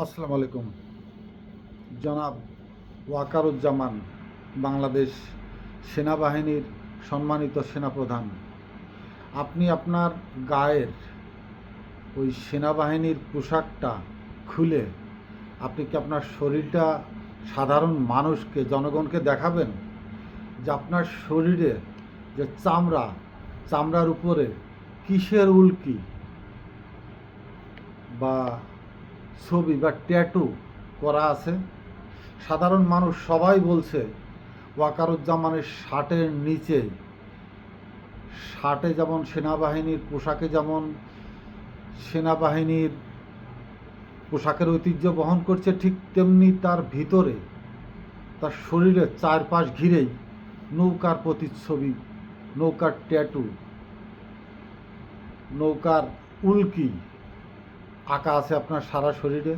আসসালামু আলাইকুম। জনাব ওয়াকারুজ্জামান, বাংলাদেশ সেনাবাহিনীর সম্মানিত সেনাপ্রধান। আপনি আপনার গায়ের ওই সেনাবাহিনীর পোশাকটা খুলে আপনি কি আপনার শরীরটা সাধারণ মানুষকে, জনগণকে দেখাবেন যে আপনার শরীরে যে চামড়ার উপরে কিসের উল্কি বা ছবি বা ট্যাটু করা আছে? সাধারণ মানুষ সবাই বলছে ওয়াকারুজ্জামানের শার্টে যেমন সেনাবাহিনীর পোশাকে যেমন সেনাবাহিনীর পোশাকের ঐতিহ্য বহন করছে, ঠিক তেমনি তার ভিতরে তার শরীরের চারপাশ ঘিরেই নৌকার প্রতিচ্ছবি, নৌকার ট্যাটু, নৌকার উল্কি আঁকা আছে আপনার সারা শরীরে।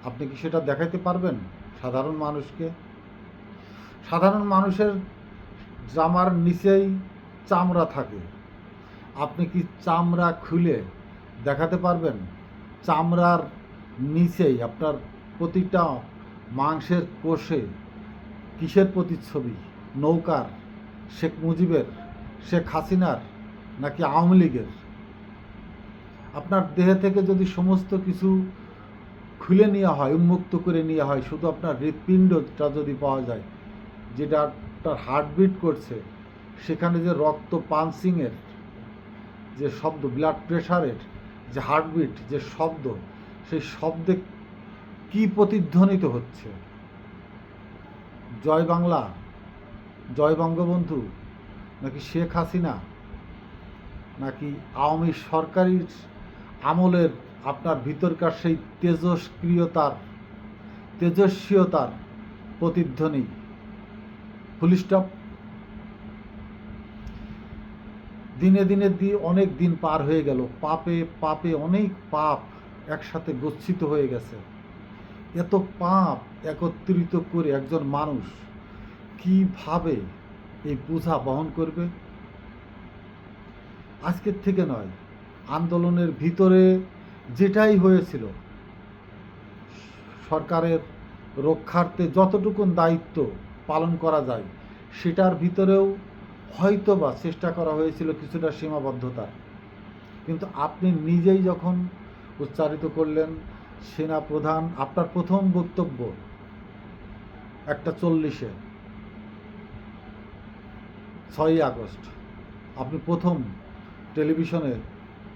আপনি কি সেটা দেখাইতে পারবেন সাধারণ মানুষকে? সাধারণ মানুষের জামার নিচেই চামড়া থাকে, আপনি কি চামড়া খুলে দেখাতে পারবেন? চামড়ার নিচেই আপনার প্রতিটা মাংসের কোষে কিসের প্রতিচ্ছবি? নৌকার, শেখ মুজিবের, শেখ হাসিনার, নাকি আওয়ামী লীগের? আপনার দেহে থেকে যদি সমস্ত কিছু খুলে নেওয়া হয়, উন্মুক্ত করে নেওয়া হয়, শুধু আপনার হৃৎপিণ্ডটা যদি পাওয়া যায়, যেটা আপনার হার্টবিট করছে, সেখানে যে রক্ত পাঞ্চিংয়ের যে শব্দ, ব্লাড প্রেশারের যে হার্টবিট যে শব্দ, সেই শব্দে কি প্রতিধ্বনিত হচ্ছে? জয় বাংলা, জয় বঙ্গবন্ধু, নাকি শেখ হাসিনা, নাকি আওয়ামী সরকারের আমলের আপনার ভিতরকার সেই তেজস্ক্রিয়তার প্রতিধ্বনি? Full stop. দিনে দিনে অনেক দিন পার হয়ে গেল, পাপে পাপে অনেক পাপ একসাথে গচ্ছিত হয়ে গেছে। এত পাপ একত্রিত করে একজন মানুষ কিভাবে এই বোঝা বহন করবে? আজকের থেকে নয়, আন্দোলনের ভিতরে যেটাই হয়েছিল, সরকারের রক্ষার্থে যতটুকুন দায়িত্ব পালন করা যায় সেটার ভিতরেও হয়তোবা চেষ্টা করা হয়েছিল কিছুটা সীমাবদ্ধতা। কিন্তু আপনি নিজেই যখন উচ্চারিত করলেন সেনা প্রধান, আপনার প্রথম বক্তব্য 1:40 6ই আগস্ট, আপনি প্রথম টেলিভিশনে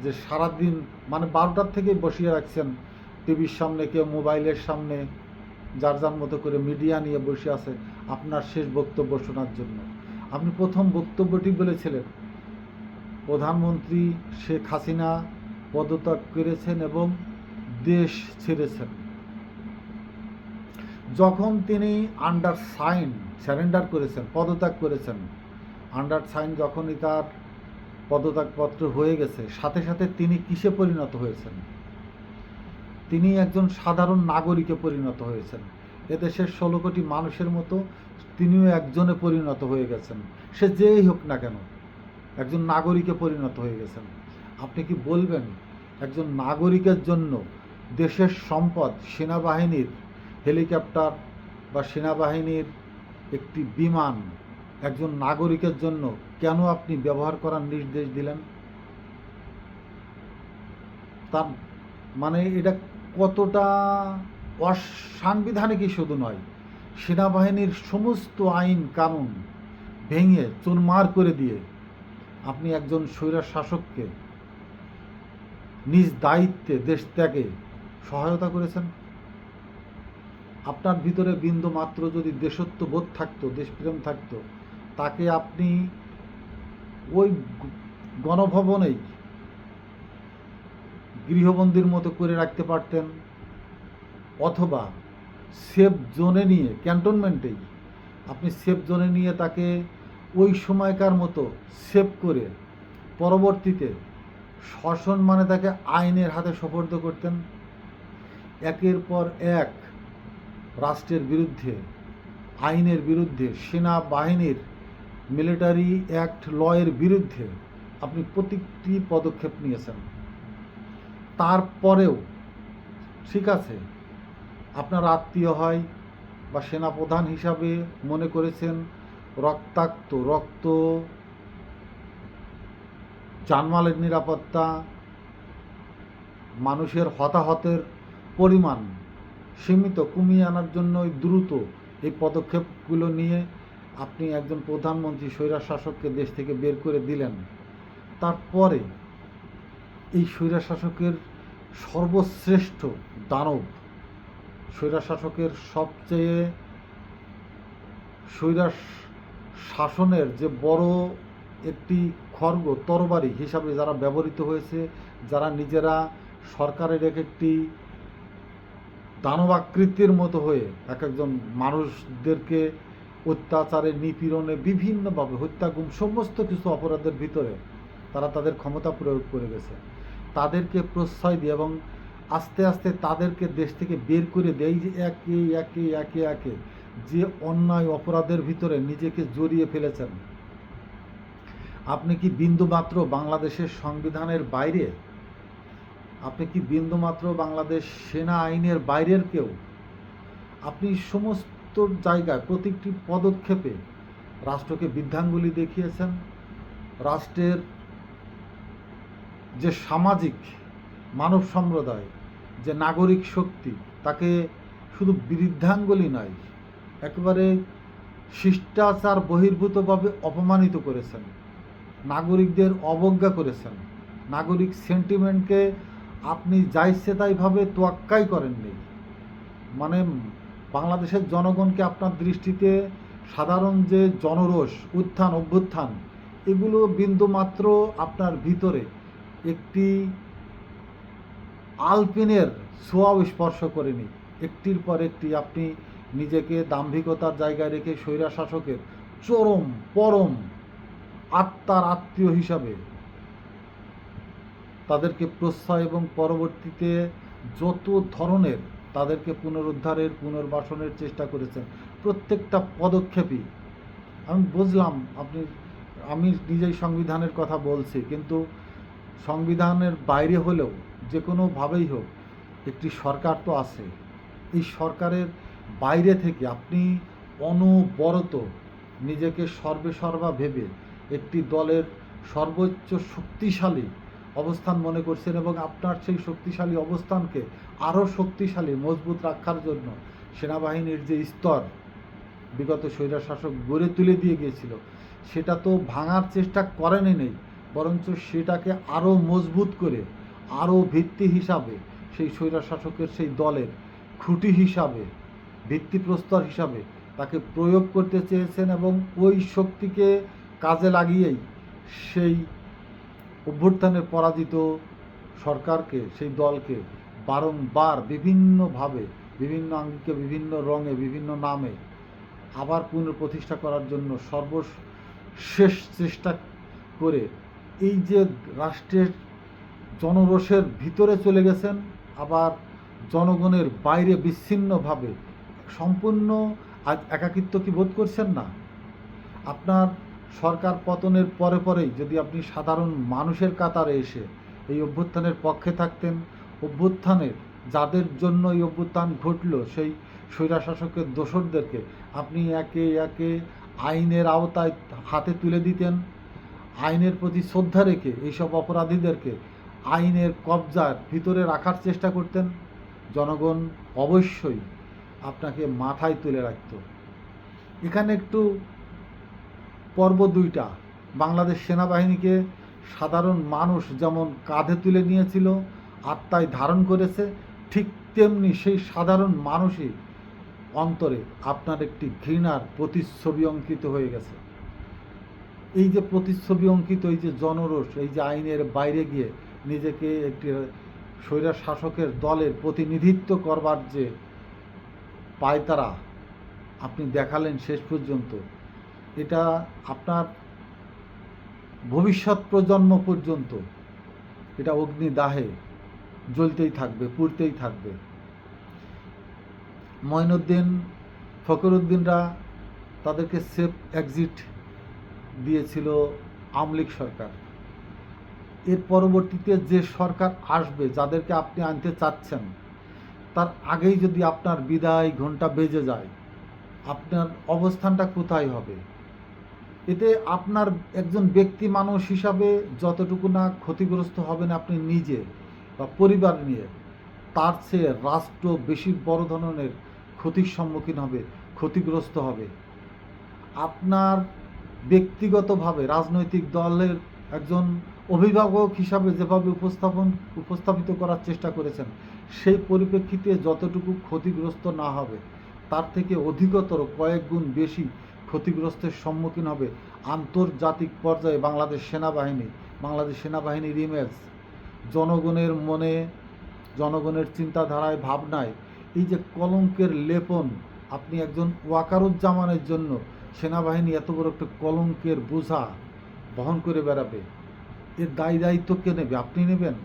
যে সারাদিন মানে 12টার থেকেই বসিয়ে রাখছেন টিভির সামনে, কেউ মোবাইলের সামনে, যার যার মতো করে মিডিয়া নিয়ে বসে আছে আপনার শেষ বক্তব্য শোনার জন্য। আপনি প্রথম বক্তব্যটি বলেছিলেন প্রধানমন্ত্রী শেখ হাসিনা পদত্যাগ করেছেন এবং দেশ ছেড়েছেন। যখন তিনি স্যারেন্ডার করেছেন, পদত্যাগ করেছেন, যখনই তার পদত্যাগপত্র হয়ে গেছে, সাথে সাথে তিনি কিসে পরিণত হয়েছেন? তিনি একজন সাধারণ নাগরিকে পরিণত হয়েছেন। এদেশের 16 কোটি মানুষের মতো তিনিও একজনে পরিণত হয়ে গেছেন। সে যেই হোক না কেন, একজন নাগরিকে পরিণত হয়ে গেছেন। আপনি কি বলবেন একজন নাগরিকের জন্য দেশের সম্পদ, সেনাবাহিনীর হেলিকপ্টার বা সেনাবাহিনীর একটি বিমান একজন নাগরিকের জন্য কেন আপনি ব্যবহার করার নির্দেশ দিলেন? তার মানে এটা কতটা অসাংবিধানিকই শুধু নয়, সেনাবাহিনীর সমস্ত আইন কানুন ভেঙে চুরমার করে দিয়ে আপনি একজন স্বৈর শাসককে নিজ দায়িত্বে দেশ ত্যাগে সহায়তা করেছেন। আপনার ভিতরে বিন্দু মাত্র যদি দেশত্ববোধ থাকতো, দেশপ্রেম থাকতো, তাকে আপনি ওই গণভবনেই গৃহবন্দীর মতো করে রাখতে পারতেন, অথবা সেফ জোনে নিয়ে, ক্যান্টনমেন্টেই আপনি সেফ জোনে নিয়ে তাকে ওই সময়কার মতো সেভ করে পরবর্তীতে সসম্মানে তাকে আইনের হাতে সোপর্দ করতেন। একের পর এক রাষ্ট্রের বিরুদ্ধে, আইনের বিরুদ্ধে, সেনাবাহিনীর মিলিটারি অ্যাক্ট লয়ের বিরুদ্ধে আপনি প্রতিটি পদক্ষেপ নিয়েছেন। তারপরেও ঠিক আছে, আপনার আত্মীয় হয় বা সেনাপ্রধান হিসাবে মনে করেছেন, রক্ত, জানমালের নিরাপত্তা, মানুষের হতাহতের পরিমাণ কমিয়ে আনার জন্য দ্রুত এই পদক্ষেপগুলো নিয়ে আপনি একজন প্রধানমন্ত্রী স্বৈরশাসককে দেশ থেকে বের করে দিলেন। তারপরে এই স্বৈরশাসকের সর্বশ্রেষ্ঠ দানব, স্বৈরশাসকের সবচেয়ে স্বৈরাস শাসনের যে বড় একটি খড়গ তরবারি হিসাবে যারা ব্যবহৃত হয়েছে, যারা নিজেরা সরকারের একটি দানবাকৃতির মতো হয়ে এক একজন মানুষদেরকে অত্যাচারে, নিপীড়নে, বিভিন্নভাবে হত্যা, গুম, সমস্ত কিছু অপরাধের ভিতরে তারা তাদের ক্ষমতা প্রয়োগ করে গেছে, তাদেরকে প্রশ্রয় দিয়ে এবং আস্তে আস্তে তাদেরকে দেশ থেকে বের করে দেয়। যে একে যে অন্যায় অপরাধের ভিতরে নিজেকে জড়িয়ে ফেলেছেন। আপনি কি বিন্দুমাত্র বাংলাদেশের সংবিধানের বাইরে? আপনি কি বিন্দুমাত্র বাংলাদেশ সেনা আইনের বাইরের কেউ? আপনি সমস্ত জায়গায় প্রতিটি পদক্ষেপে রাষ্ট্রকে বৃদ্ধাঙ্গুলি দেখিয়েছেন। রাষ্ট্রের যে সামাজিক মানব সম্প্রদায়, যে নাগরিক শক্তি, তাকে শুধু বৃদ্ধাঙ্গুলি নয়, একেবারে শিষ্টাচার বহির্ভূতভাবে অপমানিত করেছেন, নাগরিকদের অবজ্ঞা করেছেন, নাগরিক সেন্টিমেন্টকে আপনি যাইছে তাইভাবে তোয়াক্কাই করেননি। মানে বাংলাদেশের জনগণকে আপনার দৃষ্টিতে সাধারণ যে জনরোষ, অভ্যুত্থান, এগুলো বিন্দুমাত্র আপনার ভিতরে একটি আলপিনের ছোঁয়াও স্পর্শ করেনি। একটির পর একটি আপনি নিজেকে দাম্ভিকতার জায়গায় রেখে স্বৈরশাসকের পরম আত্মার আত্মীয় হিসাবে তাদেরকে প্রশ্রয় এবং পরবর্তীতে যত ধরনের তাদেরকে পুনর্বাসনের চেষ্টা করেছেন। প্রত্যেকটা পদক্ষেপই আমি বুঝলাম আমি নিজেই সংবিধানের কথা বলছি, কিন্তু সংবিধানের বাইরে হলেও যে কোনোভাবেই হোক একটি সরকার তো আছে। এই সরকারের বাইরে থেকে আপনি অনবরত নিজেকে সর্বেসর্বা ভেবে একটি দলের সর্বোচ্চ শক্তিশালী অবস্থান মনে করছেন এবং আপনার সেই শক্তিশালী অবস্থানকে আরও শক্তিশালী মজবুত রাখার জন্য সেনাবাহিনীর যে স্তর বিগত স্বৈরশাসক গড়ে তুলে দিয়ে গিয়েছিল, সেটা তো ভাঙার চেষ্টা করেনি, বরঞ্চ সেটাকে আরও মজবুত করে আরও ভিত্তি হিসাবে সেই স্বৈরশাসকের সেই দলের খুঁটি হিসাবে, ভিত্তিপ্রস্তর হিসাবে তাকে প্রয়োগ করতে চেয়েছেন এবং ওই শক্তিকে কাজে লাগিয়েই সেই অভ্যুত্থানের পরাজিত সরকারকে, সেই দলকে বারংবার বিভিন্নভাবে, বিভিন্ন আঙ্গিকে, বিভিন্ন রঙে, বিভিন্ন নামে আবার পুনঃপ্রতিষ্ঠা করার জন্য সর্বশেষ চেষ্টা করে এই যে রাষ্ট্রের জনরোষের ভিতরে চলে গেছেন, আবার জনগণের বাইরে বিচ্ছিন্নভাবে সম্পূর্ণ আজ একাকিত্ব কি বোধ করছেন না? আপনার সরকার পতনের পরেই যদি আপনি সাধারণ মানুষের কাতারে এসে এই অভ্যুত্থানের পক্ষে থাকতেন, অভ্যুত্থানের যাদের জন্য এই অভ্যুত্থান ঘটল সেই স্বৈরশাসকের দোসরদেরকে আপনি একে আইনের আওতায় হাতে তুলে দিতেন, আইনের প্রতি শ্রদ্ধা রেখে এইসব অপরাধীদেরকে আইনের কবজার ভিতরে রাখার চেষ্টা করতেন, জনগণ অবশ্যই আপনাকে মাথায় তুলে রাখত। এখানে একটু পর্ব দুইটা, বাংলাদেশ সেনাবাহিনীকে সাধারণ মানুষ যেমন কাঁধে তুলে নিয়েছিল, আত্মায় ধারণ করেছে, ঠিক তেমনি সেই সাধারণ মানুষই অন্তরে আপনার একটি ঘৃণার প্রতিচ্ছবি অঙ্কিত হয়ে গেছে। এই যে প্রতিচ্ছবি অঙ্কিত, এই যে জনরোষ, এই যে আইনের বাইরে গিয়ে নিজেকে একটি স্বৈর শাসকের দলের প্রতিনিধিত্ব করবার যে পায়তারা আপনি দেখালেন শেষ পর্যন্ত, এটা আপনার ভবিষ্যৎ প্রজন্ম পর্যন্ত এটা অগ্নিদাহে জ্বলতেই থাকবে, পুড়তেই থাকবে। মঈনুদ্দিন, ফখরুদ্দিনরা তাদেরকে সেফ এক্সিট দিয়েছিল আওয়ামী লীগ সরকার। এর পরবর্তীতে যে সরকার আসবে, যাদেরকে আপনি আনতে চাচ্ছেন, তার আগেই যদি আপনার বিদায় ঘন্টা বেজে যায়, আপনার অবস্থানটা কোথায় হবে? এতে আপনার একজন ব্যক্তি মানুষ হিসাবে যতটুকু না ক্ষতিগ্রস্ত হবেন আপনি নিজে বা পরিবার নিয়ে, তার চেয়ে রাষ্ট্র বেশি বড় ধরনের ক্ষতির সম্মুখীন হবে, ক্ষতিগ্রস্ত হবে। আপনার ব্যক্তিগতভাবে রাজনৈতিক দলের একজন অভিভাবক হিসাবে যেভাবে উপস্থাপিত করার চেষ্টা করেছেন, সেই পরিপ্রেক্ষিতে যতটুকু ক্ষতিগ্রস্ত না হবে, তার থেকে অধিকতর কয়েক গুণ বেশি ক্ষতিগ্রস্তের সম্মুখীন হবে আন্তর্জাতিক পর্যায়ে বাংলাদেশ সেনাবাহিনীর ইমেজ, জনগণের মনে, জনগণের চিন্তাধারায়, ভাবনায় এই যে কলঙ্কের লেপন। আপনি একজন ওয়াকারুজ্জামানের জন্য সেনাবাহিনী এত বড় একটা কলঙ্কের বোঝা বহন করে বেড়াবে, এর দায়িত্ব কে নেবে? আপনি নেবেন?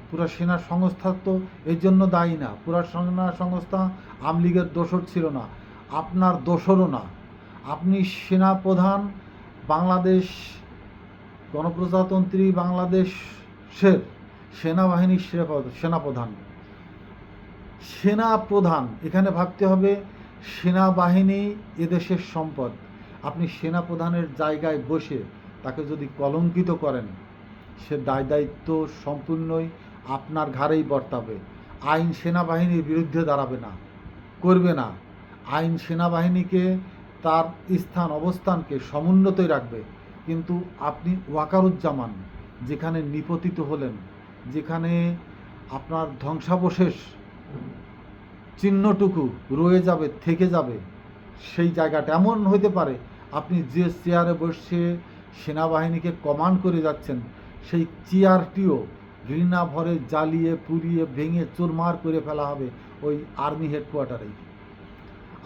পুরা সেনা সংস্থা তো এর জন্য দায়ী না। পুরা সেনা সংস্থা আওয়ামী লীগের দোসর ছিল না, আপনার দোসরও না। আপনি সেনাপ্রধান, বাংলাদেশ গণপ্রজাতন্ত্রী বাংলাদেশের সেনাবাহিনীর সেনাপ্রধান। এখানে ভাবতে হবে সেনাবাহিনী এদেশের সম্পদ। আপনি সেনাপ্রধানের জায়গায় বসে তাকে যদি কলঙ্কিত করেন, সে দায়িত্ব সম্পূর্ণই আপনার ঘাড়েই বর্তাবে। আইন সেনাবাহিনীর বিরুদ্ধে দাঁড়াবে না, করবে না। আইন সেনাবাহিনীকে তার অবস্থানকে সমুন্নতই রাখবে। কিন্তু আপনি ওয়াকারুজ্জামান যেখানে নিপতিত হলেন, যেখানে আপনার ধ্বংসাবশেষ চিহ্নটুকু রয়ে যাবে, থেকে যাবে, সেই জায়গাটা এমন হইতে পারে আপনি যে চেয়ারে বসে সেনাবাহিনীকে কমান্ড করে যাচ্ছেন, সেই চেয়ারটিও ঘৃণা ভরে জ্বালিয়ে পুড়িয়ে ভেঙে চুরমার করে ফেলা হবে ওই আর্মি হেডকোয়ার্টারেই।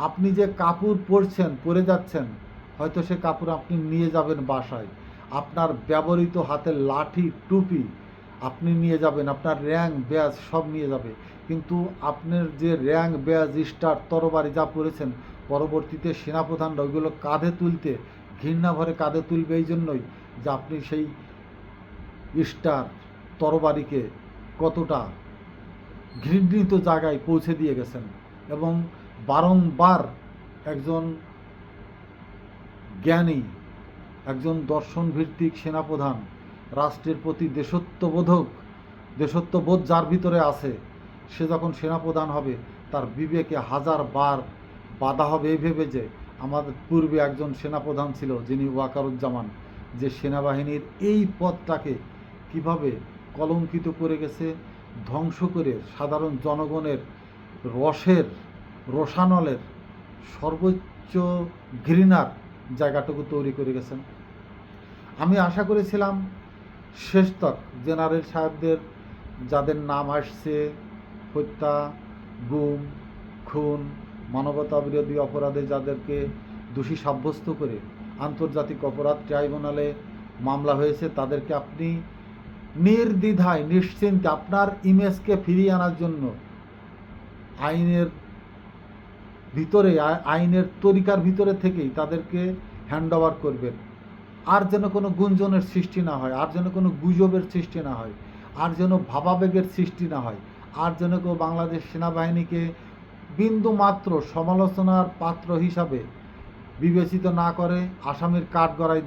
আপনি যে কাপড় পরে যাচ্ছেন, হয়তো সে কাপড় আপনি নিয়ে যাবেন বাসায়। আপনার ব্যবহৃত হাতের লাঠি, টুপি আপনি নিয়ে যাবেন, আপনার র্যাঙ্ক ব্যাজ সব নিয়ে যাবে। কিন্তু আপনার যে র্যাঙ্ক ব্যাজ, স্টার, তরবারি যা পড়েছেন, পরবর্তীতে সেনাপ্রধানরা ওইগুলো কাঁধে তুলতে ঘৃণা ভরে কাঁধে তুলবে এই জন্যই যে আপনি সেই স্টার, তরবারিকে কতটা ঘৃণিত জায়গায় পৌঁছে দিয়ে গেছেন। এবং বারংবার একজন জ্ঞানী, একজন দর্শনভিত্তিক সেনাপ্রধান, রাষ্ট্রের প্রতি দেশত্ববোধ যার ভিতরে আছে, সে যখন সেনাপ্রধান হবে তার বিবেকে হাজারবার বাধা হবে এই ভেবে যে আমাদের পূর্বে একজন সেনাপ্রধান ছিল যিনি ওয়াকারুজ্জামান, যে সেনাবাহিনীর এই পদটাকে কিভাবে কলঙ্কিত করে গেছে, ধ্বংস করে সাধারণ জনগণের রসানলের সর্বোচ্চ ঘৃণার জায়গাটুকু তৈরি করে গেছেন। আমি আশা করেছিলাম শেষ তক জেনারেল সাহেবদের যাদের নাম আসছে হত্যা, গুম, খুন, মানবতা বিরোধী অপরাধে যাদেরকে দোষী সাব্যস্ত করে আন্তর্জাতিক অপরাধ ট্রাইব্যুনালে মামলা হয়েছে, তাদেরকে আপনি নির্দ্বিধায় নিশ্চিন্তে আপনার ইমেজকে ফিরিয়ে আনার জন্য আইনের তরিকার ভিতরে থেকেই তাদেরকে হ্যান্ড ওভার করবেন। আর যেন কোনো গুঞ্জনের সৃষ্টি না হয়, আর যেন কোনো গুজবের সৃষ্টি না হয়, আর যেন ভাবাবেগের সৃষ্টি না হয়, আর যেন কেউ বাংলাদেশ সেনাবাহিনীকে বিন্দুমাত্র সমালোচনার পাত্র হিসাবে বিবেচিত না করে, আসামির কাঠগড়ায়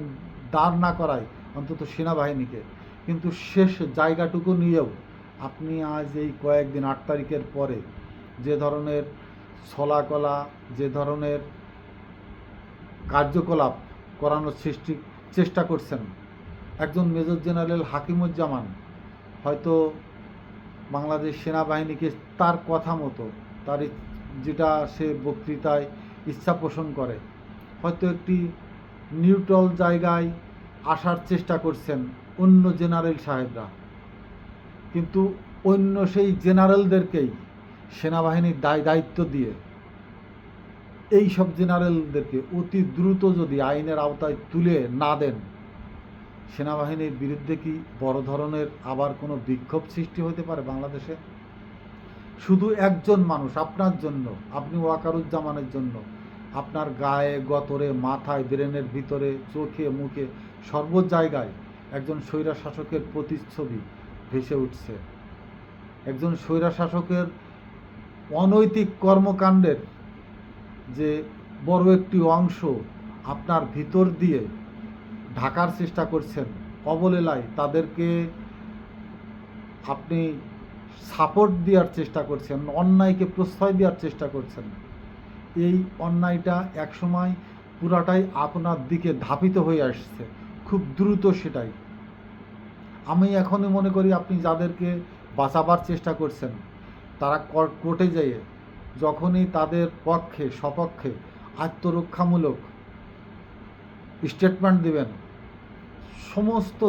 দাঁড় না করায় অন্তত সেনাবাহিনীকে। কিন্তু শেষ জায়গাটুকু নিয়েও আপনি আজ এই কয়েকদিন 8 তারিখের পরে যে ধরনের ছলাকলা, যে ধরনের কার্যকলাপ করানোর চেষ্টা করছেন, একজন মেজর জেনারেল হাকিমুজ্জামান হয়তো বাংলাদেশ সেনাবাহিনীকে তার কথা মতো, তার যেটা সে বক্তৃতায় ইচ্ছা পোষণ করে, হয়তো একটি নিউট্রাল জায়গায় আসার চেষ্টা করছেন অন্য জেনারেল সাহেবরা। কিন্তু অন্য সেই জেনারেলদেরকেই সেনাবাহিনীর দায়িত্ব দিয়ে এই সব জেনারেলদেরকে অতি দ্রুত যদি আইনের আওতায় তুলে না দেন, সেনাবাহিনীর বিরুদ্ধে কি বড় ধরনের আবার কোনো বিক্ষোভ সৃষ্টি হতে পারে বাংলাদেশে? শুধু একজন মানুষ আপনার জন্য, আপনি ওয়াকারুজ্জামানের জন্য, আপনার গায়ে, গতরে, মাথায়, ব্রেনের ভিতরে, চোখে, মুখে, সর্ব জায়গায় একজন স্বৈরাশাসকের প্রতিচ্ছবি ভেসে উঠছে। একজন স্বৈরাশাসকের অনৈতিক কর্মকাণ্ডের যে বড় একটি অংশ আপনার ভিতর দিয়ে ঢাকার চেষ্টা করছেন, অবলীলায় তাদেরকে আপনি সাপোর্ট দেওয়ার চেষ্টা করছেন, অন্যায়কে প্রশ্রয় দেওয়ার চেষ্টা করছেন। এই অন্যায়টা একসময় পুরাটাই আপনার দিকে ধাবিত হয়ে আসছে, খুব দ্রুত সেটাই। আমি এখনই মনে করি আপনি যাদেরকে বাঁচাবার চেষ্টা করছেন তারা কোর্টে যেয়ে যখনই তাদের পক্ষে সপক্ষে আত্মরক্ষামূলক স্টেটমেন্ট দিবেন, সমস্ত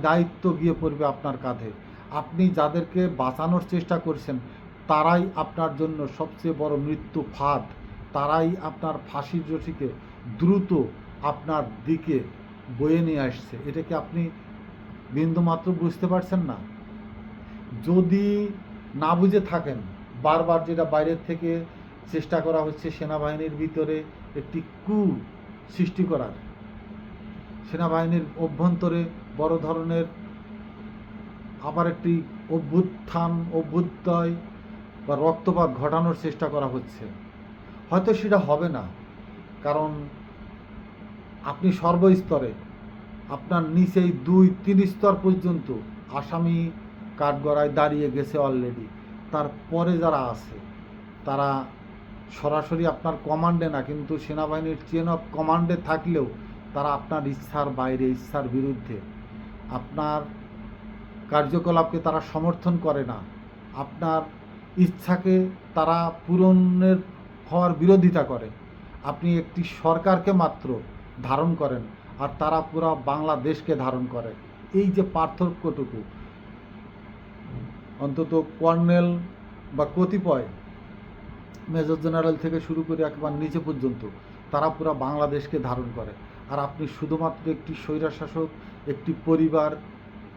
দায়িত্ব গিয়ে পড়বে আপনার কাঁধে। আপনি যাদেরকে বাঁচানোর চেষ্টা করছেন তারাই আপনার জন্য সবচেয়ে বড় মৃত্যু ফাঁদ, তারাই আপনার ফাঁসির রশিকে দ্রুত আপনার দিকে বয়ে নিয়ে আসছে। এটাকে আপনি বিন্দুমাত্র বুঝতে পারছেন না? যদি না বুঝে থাকেন, বারবার যেটা বাইরের থেকে চেষ্টা করা হচ্ছে সেনাবাহিনীর ভিতরে একটি সৃষ্টি করার, সেনাবাহিনীর অভ্যন্তরে বড় ধরনের আবার একটি অভ্যুদয় বা রক্তপাত ঘটানোর চেষ্টা করা হচ্ছে, হয়তো সেটা হবে না। কারণ আপনি সর্বস্তরে, আপনার নিচেই 2-3 স্তর পর্যন্ত আসামি কাঠগড়ায় দাঁড়িয়ে গেছে অলরেডি। তারপরে যারা আছে তারা সরাসরি আপনার কমান্ডে না, কিন্তু সেনাবাহিনীর চেন অফ কমান্ডে থাকলেও তারা আপনার ইচ্ছার বাইরে, ইচ্ছার বিরুদ্ধে, আপনার কার্যকলাপকে তারা সমর্থন করে না, আপনার ইচ্ছাকে তারা পূরণের হওয়ার বিরোধিতা করে। আপনি একটি সরকারকে মাত্র ধারণ করেন আর তারা পুরো বাংলাদেশকে ধারণ করে। এই যে পার্থক্যটুকু, অন্তত কর্নেল বা কতিপয় মেজর জেনারেল থেকে শুরু করে একবার নিচে পর্যন্ত তারা পুরো বাংলাদেশকে ধারণ করে, আর আপনি শুধুমাত্র একটি স্বৈরশাসক, একটি পরিবার,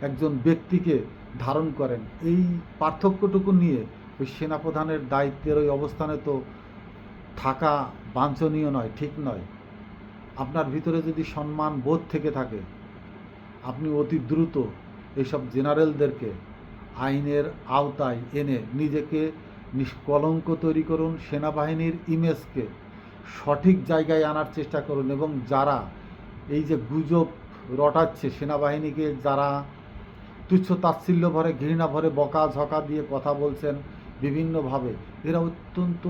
একজন ব্যক্তিকে ধারণ করেন। এই পার্থক্যটুকু নিয়ে ওই সেনাপ্রধানের দায়িত্বের ওই অবস্থানে তো থাকা বাঞ্ছনীয় নয়, ঠিক নয়। আপনার ভিতরে যদি সম্মান বোধ থেকে থাকে, আপনি অতি দ্রুত এইসব জেনারেলদেরকে আইনের আওতায় এনে নিজেকে নিষ্কলঙ্ক তৈরি করুন, সেনাবাহিনীর ইমেজকে সঠিক জায়গায় আনার চেষ্টা করুন। এবং যারা এই যে গুজব রটাচ্ছে সেনাবাহিনীকে, যারা তুচ্ছ তাচ্ছিল্য ভরে, ঘৃণা ভরে, বকা ঝকা দিয়ে কথা বলছেন বিভিন্নভাবে, এরা অত্যন্ত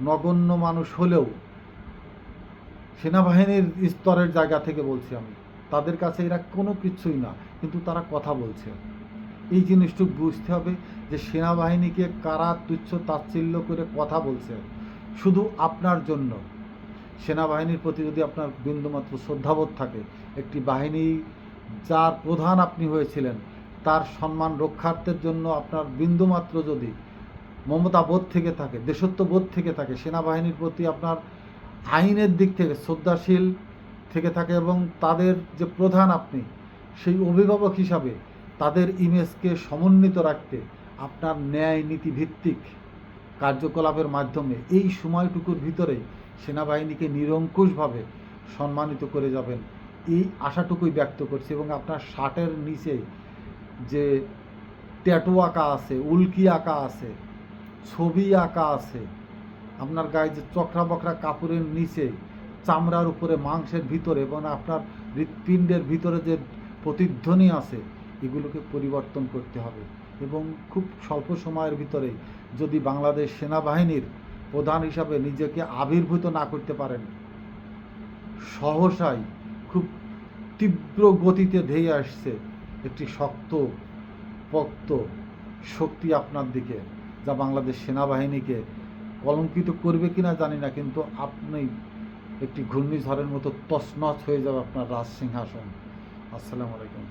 নগণ্য মানুষ হলেও সেনাবাহিনীর স্তরের জায়গা থেকে বলছি আমি, তাদের কাছে এরা কোনো কিছুই না, কিন্তু তারা কথা বলছে। এই জিনিসটুকু বুঝতে হবে যে সেনাবাহিনীকে কারা তুচ্ছ তাচ্ছিল্য করে কথা বলছে শুধু আপনার জন্য। সেনাবাহিনীর প্রতি যদি আপনার বিন্দুমাত্র শ্রদ্ধাবোধ থাকে, একটি বাহিনী যার প্রধান আপনি হয়েছিলেন তার সম্মান রক্ষার্থের জন্য আপনার বিন্দুমাত্র যদি মমতাবোধ থেকে থাকে, দেশত্ববোধ থেকে থাকে, সেনাবাহিনীর প্রতি আপনার আইনের দিক থেকে শ্রদ্ধাশীল থেকে থাকে, এবং তাদের যে প্রধান আপনি সেই অভিভাবক হিসাবে তাদের ইমেজকে সমন্বিত রাখতে আপনার ন্যায় নীতিভিত্তিক কার্যকলাপের মাধ্যমে এই সময়টুকুর ভিতরেই সেনাবাহিনীকে নিরঙ্কুশভাবে সম্মানিত করে যাবেন, এই আশাটুকুই ব্যক্ত করছি। এবং আপনার শার্টের নিচে যে ট্যাটু আঁকা আছে, উল্কি আঁকা আছে, ছবি আঁকা আছে, আপনার গায়ে যে চকরা বকরা কাপড়ের নিচে চামড়ার উপরে মাংসের ভিতরে এবং আপনার হৃৎপিণ্ডের ভিতরে যে প্রতিধ্বনি আছে, এগুলোকে পরিবর্তন করতে হবে। এবং খুব স্বল্প সময়ের ভিতরেই যদি বাংলাদেশ সেনাবাহিনীর প্রধান হিসাবে নিজেকে আবির্ভূত না করতে পারেন, সহসাই খুব তীব্র গতিতে ধেয়ে আসছে একটি শক্ত পোক্ত শক্তি আপনার দিকে, যা বাংলাদেশ সেনাবাহিনীকে কলঙ্কিত করবে কিনা জানি না, কিন্তু আপনি একটি ঘূর্ণিঝড়ের মতো তছনছ হয়ে যাবে আপনার রাজ সিংহাসন। আসসালামু আলাইকুম।